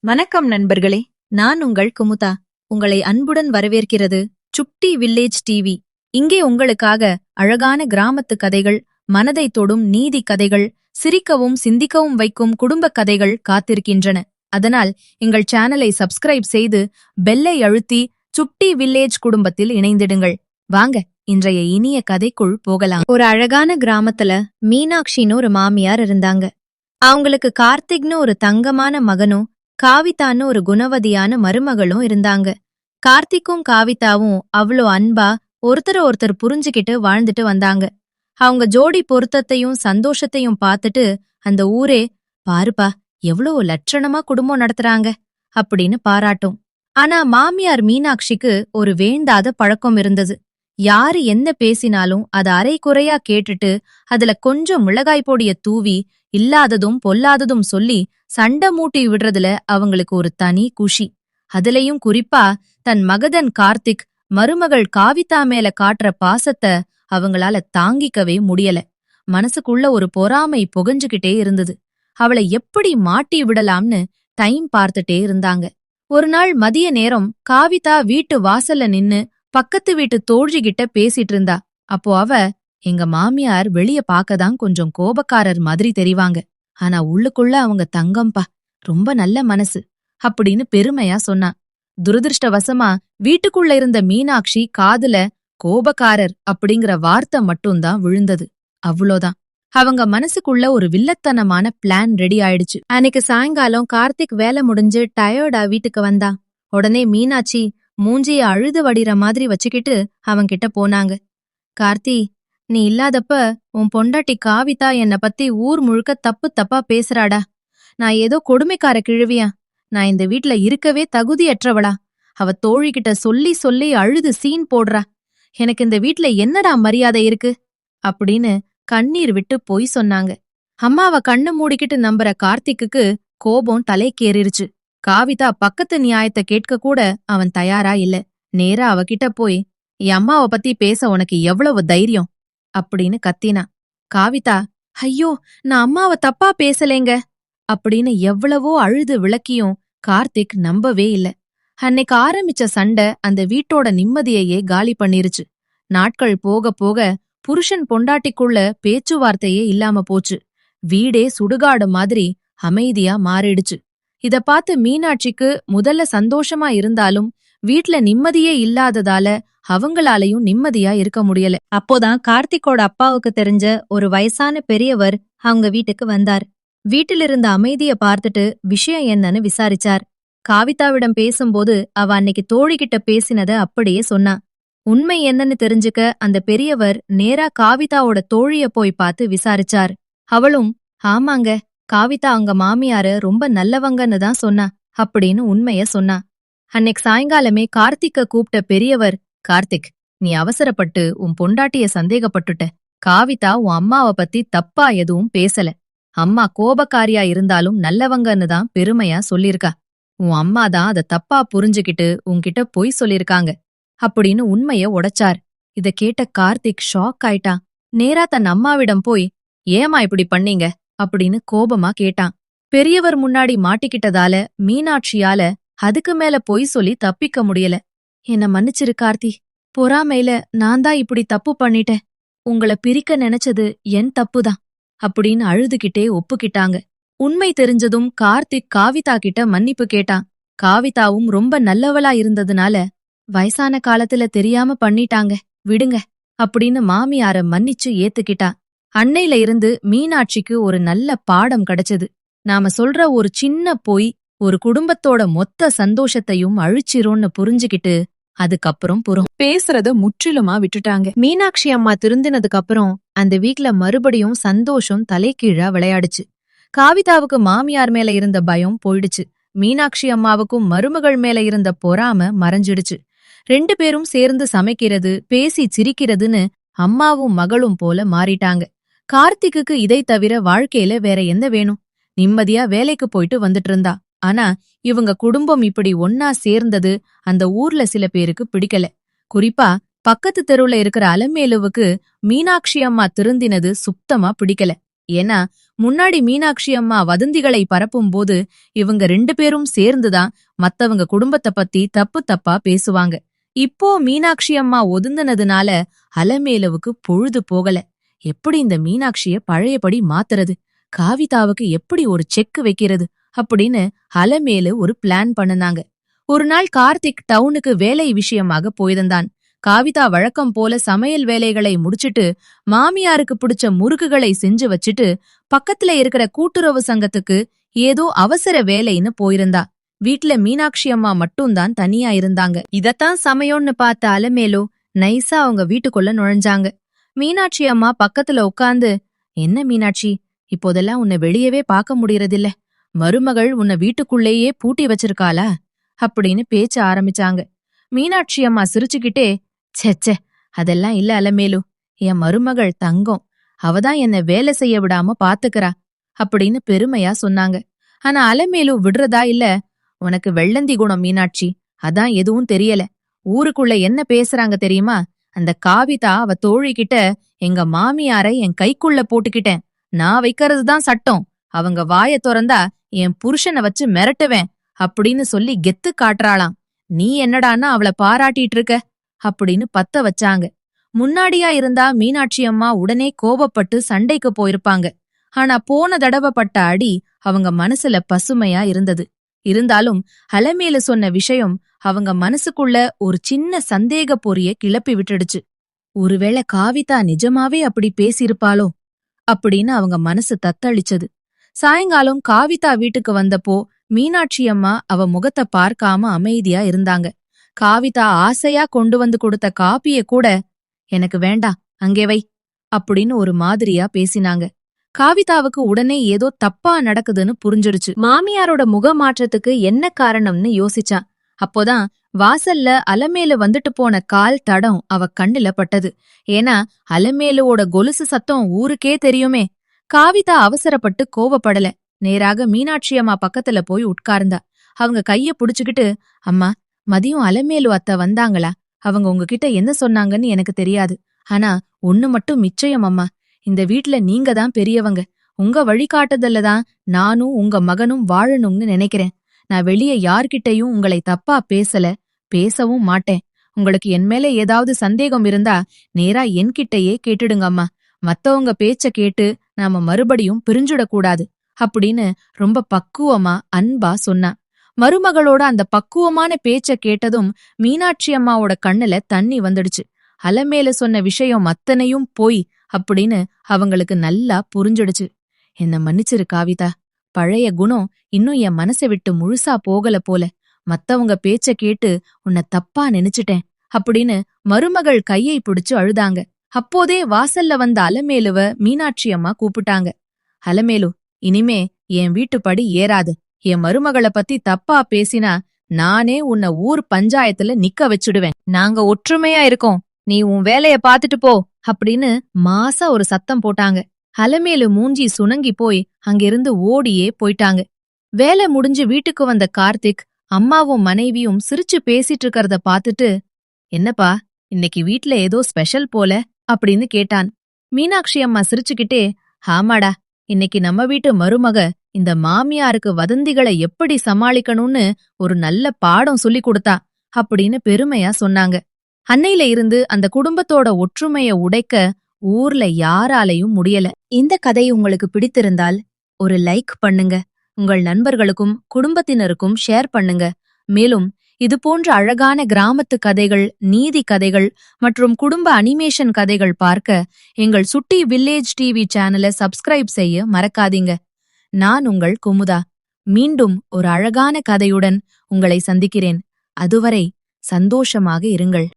வணக்கம் நண்பர்களே, நான் உங்கள் குமுதா. உங்களை அன்புடன் வரவேற்கிறது சுட்டி வில்லேஜ் டிவி. இங்கே உங்களுக்காக அழகான கிராமத்து கதைகள், மனதை தொடும் நீதி கதைகள், சிரிக்கவும் சிந்திக்கவும் வைக்கும் குடும்ப கதைகள் காத்திருக்கின்றன. அதனால் எங்கள் சேனலை சப்ஸ்கிரைப் செய்து பெல்லை அழுத்தி சுட்டி வில்லேஜ் குடும்பத்தில் இணைந்திடுங்கள். வாங்க, இன்றைய இனிய கதைக்குள் போகலாம். ஒரு அழகான கிராமத்துல மீனாட்சின்னு ஒரு மாமியார் இருந்தாங்க. அவங்களுக்கு கார்த்திக்னு ஒரு தங்கமான மகனும் காவிதான்னு ஒரு குணவதியான மருமகளும் இருந்தாங்க. கார்த்திக்கும் காவிதாவும் அவ்வளோ அன்பா ஒருத்தர் புரிஞ்சுக்கிட்டு வாழ்ந்துட்டு வந்தாங்க. அவங்க ஜோடி பொருத்தத்தையும் சந்தோஷத்தையும் பார்த்துட்டு அந்த ஊரே, பாருப்பா எவ்வளவு லட்சணமா குடும்பம் நடத்துறாங்க அப்படின்னு பாராட்டும். ஆனா மாமியார் மீனாட்சிக்கு ஒரு வேண்டாத பழக்கம் இருந்தது. யாரு என்ன பேசினாலும் அதை அரைகுறையா கேட்டுட்டு அதுல கொஞ்சம் மிளகாய் பொடிய தூவி இல்லாததும் பொல்லாததும் சொல்லி சண்டை மூட்டி விடுறதுல அவங்களுக்கு ஒரு தனி குஷி. அதுலயும் குறிப்பா தன் மகதன் கார்த்திக் மருமகள் காவிதா மேல காட்டுற பாசத்தை அவங்களால தாங்கிக்கவே முடியல. மனசுக்குள்ள ஒரு பொறாமை புகஞ்சுகிட்டே இருந்தது. அவளை எப்படி மாட்டி விடலாம்னு டைம் பார்த்துட்டே இருந்தாங்க. ஒரு நாள் மதிய நேரம் காவிதா வீட்டு வாசல்ல நின்னு பக்கத்து வீட்டு தோழிகிட்ட பேசிட்டு இருந்தா. அப்போ அவ, எங்க மாமியார் வெளிய பாக்கதான் கொஞ்சம் கோபக்காரர் மாதிரி தெரிவாங்க, ஆனா உள்ளுக்குள்ள அவங்க தங்கம்பா, ரொம்ப நல்ல மனசு அப்படின்னு பெருமையா சொன்னா. துரதிருஷ்டவசமா வீட்டுக்குள்ள இருந்த மீனாட்சி காதுல கோபக்காரர் அப்படிங்கிற வார்த்தை மட்டும்தான் விழுந்தது. அவ்வளோதான். அவங்க மனசுக்குள்ள ஒரு வில்லத்தனமான பிளான் ரெடி ஆயிடுச்சு. அன்னைக்கு சாயங்காலம் கார்த்திக் வேலை முடிஞ்சு டயர்டா வீட்டுக்கு வந்தா. உடனே மீனாட்சி மூஞ்சிய அழுது வடிற மாதிரி வச்சுக்கிட்டு அவன்கிட்ட போனாங்க. கார்த்தி, நீ இல்லாதப்ப உன் பொண்டாட்டி காவிதா என்னை பத்தி ஊர் முழுக்க தப்பு தப்பா பேசுறாடா. நான் ஏதோ கொடுமைக்கார கிழவியா? நான் இந்த வீட்ல இருக்கவே தகுதியற்றவளா? அவ தோழிகிட்ட சொல்லி சொல்லி அழுது சீன் போடுறா. எனக்கு இந்த வீட்ல என்னடா மரியாதை இருக்கு அப்படின்னு கண்ணீர் விட்டு பொய் சொன்னாங்க. அம்மாவ கண்ணு மூடிக்கிட்டு நம்புற கார்த்திக்கு கோபம் தலைக்கேறிருச்சு. காவிதா பக்கத்து நியாயத்தை கேட்க கூட அவன் தயாரா இல்ல. நேரா அவகிட்ட போய், என் அம்மாவ பத்தி பேச உனக்கு எவ்வளவு தைரியம் அப்படின்னு கத்தினா. காவிதா, ஐயோ நான் அம்மாவ தப்பா பேசலேங்க அப்படின்னு எவ்வளவோ அழுது விளக்கியும் கார்த்திக் நம்பவே இல்ல. அன்னைக்கு ஆரம்பிச்ச சண்டை அந்த வீட்டோட நிம்மதியையே காலி பண்ணிருச்சு. நாட்கள் போக போக புருஷன் பொண்டாட்டிக்குள்ள பேச்சுவார்த்தையே இல்லாம போச்சு. வீடே சுடுகாடு மாதிரி அமைதியா மாறிடுச்சு. இத பார்த்து மீனாட்சிக்கு முதல்ல சந்தோஷமா இருந்தாலும் வீட்ல நிம்மதியே இல்லாததால அவங்களாலையும் நிம்மதியா இருக்க முடியல. அப்போதான் கார்த்திக்கோட அப்பாவுக்கு தெரிஞ்ச ஒரு வயசான பெரியவர் அவங்க வீட்டுக்கு வந்தார். வீட்டிலிருந்த அமைதிய பார்த்துட்டு விஷயம் என்னன்னு விசாரிச்சார். காவிதாவிடம் பேசும்போது அவ அன்னைக்கு தோழிகிட்ட பேசினத அப்படியே சொன்னா. உண்மை என்னன்னு தெரிஞ்சுக்க அந்த பெரியவர் நேரா காவிதாவோட தோழிய போய் பார்த்து விசாரிச்சார். அவளும், ஆமாங்க, காவிதா அவங்க மாமியார ரொம்ப நல்லவங்கன்னு தான் சொன்னா அப்படின்னு உண்மைய சொன்னா. அன்னைக்கு சாயங்காலமே கார்த்திக்க கூப்பிட்ட பெரியவர், கார்த்திக், நீ அவசரப்பட்டு உன் பொண்டாட்டிய சந்தேகப்பட்டுட்ட. காவிதா உன் அம்மாவ பத்தி தப்பா எதுவும் பேசல. அம்மா கோபக்காரியா இருந்தாலும் நல்லவங்கன்னு தான் பெருமையா சொல்லிருக்கா. உன் அம்மா தான் அத தப்பா புரிஞ்சுகிட்டு உன்கிட்ட பொய் சொல்லிருக்காங்க அப்படின்னு உண்மைய உடைச்சார். இத கேட்ட கார்த்திக் ஷாக் ஆயிட்டான். நேரா தன் அம்மாவிடம் போய், ஏமா இப்படி பண்ணீங்க அப்படின்னு கோபமா கேட்டான். பெரியவர் முன்னாடி மாட்டிக்கிட்டதால மீனாட்சியால அதுக்கு மேல பொய் சொல்லி தப்பிக்க முடியல. என்ன மன்னிச்சிரு கார்த்தி, பொறாமையில நான் தான் இப்படி தப்பு பண்ணிட்டேன். உங்கள பிரிக்க நினைச்சது என் தப்புதான் அப்படின்னு அழுதுகிட்டே ஒப்புக்கிட்டாங்க. உண்மை தெரிஞ்சதும் கார்த்திக் காவிதா கிட்ட மன்னிப்பு கேட்டான். காவிதாவும் ரொம்ப நல்லவளா இருந்ததுனால, வயசான காலத்துல தெரியாம பண்ணிட்டாங்க, விடுங்க அப்படின்னு மாமியார மன்னிச்சு ஏத்துக்கிட்டா. அன்னையில இருந்து மீனாட்சிக்கு ஒரு நல்ல பாடம் கிடைச்சது. நாம சொல்ற ஒரு சின்ன பொய் ஒரு குடும்பத்தோட மொத்த சந்தோஷத்தையும் அழிச்சிரும்னு புரிஞ்சுகிட்டு அதுக்கப்புறம் பேசுறத முற்றிலுமா விட்டுட்டாங்க. மீனாட்சி அம்மா திருந்தினதுக்கு அப்புறம் அந்த வீட்ல மறுபடியும் சந்தோஷம் தலைகீழா விளையாடுச்சு. காவிதாவுக்கு மாமியார் மேல இருந்த பயம் போயிடுச்சு. மீனாட்சி அம்மாவுக்கும் மருமகள் மேல இருந்த பொறாம மறைஞ்சிடுச்சு. 2 பேரும் சேர்ந்து சமைக்கிறது, பேசி சிரிக்கிறதுன்னு அம்மாவும் மகளும் போல மாறிட்டாங்க. கார்த்திக்கு இதை தவிர வாழ்க்கையில வேற என்ன வேணும்? நிம்மதியா வேலைக்கு போயிட்டு வந்துட்டு இருந்தா. ஆனா இவங்க குடும்பம் இப்படி ஒன்னா சேர்ந்தது அந்த ஊர்ல சில பேருக்கு பிடிக்கல. குறிப்பா பக்கத்து தெருவுல இருக்கிற அலமேலுவுக்கு மீனாட்சி அம்மா திருந்தினது சுத்தமா பிடிக்கல. ஏன்னா முன்னாடி மீனாட்சி அம்மா வதந்திகளை பரப்பும் போது இவங்க 2 பேரும் சேர்ந்துதான் மத்தவங்க குடும்பத்தை பத்தி தப்பு தப்பா பேசுவாங்க. இப்போ மீனாட்சி அம்மா ஒதுங்கினதுனால அலமேலுவுக்கு பொழுது போகல. எப்படி இந்த மீனாட்சிய பழையபடி மாத்துறது, காவிதாவுக்கு எப்படி ஒரு செக் வைக்கிறது அப்படின்னு அலமேலு ஒரு பிளான் பண்ணுனாங்க. ஒரு நாள் கார்த்திக் டவுனுக்கு வேலை விஷயமாக போயிருந்தான். காவிதா வழக்கம் போல சமையல் வேலைகளை முடிச்சிட்டு மாமியாருக்கு பிடிச்ச முறுக்குகளை செஞ்சு வச்சிட்டு பக்கத்துல இருக்கிற கூட்டுறவு சங்கத்துக்கு ஏதோ அவசர வேலைன்னு போயிருந்தா. வீட்ல மீனாட்சி அம்மா மட்டும்தான் தனியா இருந்தாங்க. இதத்தான் சமயம்னு பார்த்த அலமேலு நைஸா அவங்க வீட்டுக்குள்ள நுழைஞ்சாங்க. மீனாட்சி அம்மா பக்கத்துல உட்கார்ந்து, என்ன மீனாட்சி, இப்போதெல்லாம் உன்னை வெளியவே பார்க்க முடியறதில்ல, மருமகள் உன்னை வீட்டுக்குள்ளேயே பூட்டி வச்சிருக்காளா அப்படின்னு பேச்ச ஆரம்பிச்சாங்க. மீனாட்சி அம்மா சிரிச்சுக்கிட்டே, ச்சே, அதெல்லாம் இல்ல அலமேலு, என் மருமகள் தங்கம், அவதான் என்ன வேலை செய்ய விடாம பாத்துக்கறா அப்படின்னு பெருமையா சொன்னாங்க. ஆனா அலமேலு விடுறதா இல்ல, உனக்கு வெள்ளந்தி குணம் மீனாட்சி, அதான் எதுவும் தெரியல. ஊருக்குள்ள என்ன பேசுறாங்க தெரியுமா, அந்த காவிதா அவ தோழிகிட்ட எங்க மாமியாரை என் கைக்குள்ள போட்டுக்கிட்டேன், நான் வைக்கிறதுதான் சட்டம், அவங்க வாய திறந்தா என் புருஷனை வச்சு மிரட்டுவேன் அப்படின்னு சொல்லி கெத்து காட்டுறாளாம். நீ என்னடான்னா அவளை பாராட்டிட்டு இருக்க அப்படின்னு பத்த வச்சாங்க. முன்னாடியா இருந்தா மீனாட்சி அம்மா உடனே கோபப்பட்டு சண்டைக்கு போயிருப்பாங்க. ஆனா போன தடவை பட்ட அடி அவங்க மனசுல பசுமையா இருந்தது. இருந்தாலும் அலமேலு சொன்ன விஷயம் அவங்க மனசுக்குள்ள ஒரு சின்ன சந்தேக பொறிய கிளப்பி விட்டுடுச்சு. ஒருவேளை காவிதா நிஜமாவே அப்படி பேசியிருப்பாளோ அப்படின்னு அவங்க மனசு தத்தளிச்சது. சாயங்காலம் காவிதா வீட்டுக்கு வந்தப்போ மீனாட்சி அம்மா அவ முகத்தை பார்க்காம அமைதியா இருந்தாங்க. காவிதா ஆசையா கொண்டு வந்து கொடுத்த காப்பிய கூட, எனக்கு வேண்டாம், அங்கே வை அப்படின்னு ஒரு மாதிரியா பேசினாங்க. காவிதாவுக்கு உடனே ஏதோ தப்பா நடக்குதுன்னு புரிஞ்சிடுச்சு. மாமியாரோட முக மாற்றத்துக்கு என்ன காரணம்னு யோசிச்சா. அப்போதான் வாசல்ல அலமேலு வந்துட்டு போன கால் தடம் அவ கண்ணுல பட்டது. ஏன்னா அலமேலுவோட கொலுசு சத்தம் ஊருக்கே தெரியுமே. காவிதா அவசரப்பட்டு கோவப்படல. நேராக மீனாட்சி அம்மா பக்கத்துல போய் உட்கார்ந்தா. அவங்க கைய புடிச்சுக்கிட்டு, அம்மா, மதியம் அலமேலு அத்தை வந்தாங்களா, அவங்க உங்ககிட்ட என்ன சொன்னாங்கன்னு எனக்கு தெரியாது, ஆனா ஒண்ணு மட்டும் நிச்சயம் அம்மா, இந்த வீட்ல நீங்க தான் பெரியவங்க, உங்க வழிகாட்டுதல்ல தான் நானும் உங்க மகனும் வாழணும்னு நினைக்கிறேன். நான் வெளியே யார்கிட்டயும் உங்களை தப்பா பேசல, பேசவும் மாட்டேன். உங்களுக்கு என் மேல ஏதாவது சந்தேகம் இருந்தா நேரா என்கிட்டயே கேட்டுடுங்க அம்மா. மத்தவங்க பேச்ச கேட்டு நாம மறுபடியும் பிரிஞ்சுடக்கூடாது அப்படின்னு ரொம்ப பக்குவமா அன்பா சொன்னா. மருமகளோட அந்த பக்குவமான பேச்ச கேட்டதும் மீனாட்சி அம்மாவோட கண்ணுல தண்ணி வந்துடுச்சு. அலமேலு சொன்ன விஷயம் அத்தனையும் போய் அப்படின்னு அவங்களுக்கு நல்லா புரிஞ்சிடுச்சு. என்ன மன்னிச்சிரு காவிதா, பழைய குணம் இன்னும் என் மனசை விட்டு முழுசா போகல போல, மத்தவங்க பேச்ச கேட்டு உன்னை தப்பா நினைச்சிட்டேன் அப்படின்னு மருமகள் கையை பிடிச்சு அழுதாங்க. அப்போதே வாசல்ல வந்த அலமேலுவ மீனாட்சி அம்மா கூப்பிட்டாங்க. அலமேலு, இனிமே என் வீட்டுப்படி ஏறாது. என் மருமகளை பத்தி தப்பா பேசினா நானே உன்னை ஊர் பஞ்சாயத்துல நிக்க வச்சுடுவேன். நாங்க ஒற்றுமையா இருக்கோம், நீ உன் வேலைய பாத்துட்டு போ அப்படின்னு மாசா ஒரு சத்தம் போட்டாங்க. அலமேலு மூஞ்சி சுணங்கி போய் அங்கிருந்து ஓடியே போயிட்டாங்க. வேலை முடிஞ்சு வீட்டுக்கு வந்த கார்த்திக் அம்மாவும் மனைவியும் சிரிச்சு பேசிட்டு இருக்கறத பாத்துட்டு, என்னப்பா, இன்னைக்கு வீட்ல ஏதோ ஸ்பெஷல் போல அப்படின்னு கேட்டான். மீனாட்சி அம்மா சிரிச்சுக்கிட்டே, ஆமாடா, இன்னைக்கு நம்ம வீட்டு மருமக இந்த மாமியாருக்கு வதந்திகளை எப்படி சமாளிக்கணும்னு ஒரு நல்ல பாடம் சொல்லி கொடுத்தா அப்படின்னு பெருமையா சொன்னாங்க. அன்னையில இருந்து அந்த குடும்பத்தோட ஒற்றுமைய உடைக்க ஊர்ல யாராலையும் முடியல. இந்த கதை உங்களுக்கு பிடித்திருந்தால் ஒரு லைக் பண்ணுங்க, உங்கள் நண்பர்களுக்கும் குடும்பத்தினருக்கும் ஷேர் பண்ணுங்க. மேலும் இதுபோன்ற அழகான கிராமத்து கதைகள், நீதி கதைகள் மற்றும் குடும்ப அனிமேஷன் கதைகள் பார்க்க எங்கள் சுட்டி வில்லேஜ் டிவி சேனலை சப்ஸ்கிரைப் செய்ய மறக்காதீங்க. நான் உங்கள் குமுதா. மீண்டும் ஒரு அழகான கதையுடன் உங்களை சந்திக்கிறேன். அதுவரை சந்தோஷமாக இருங்கள்.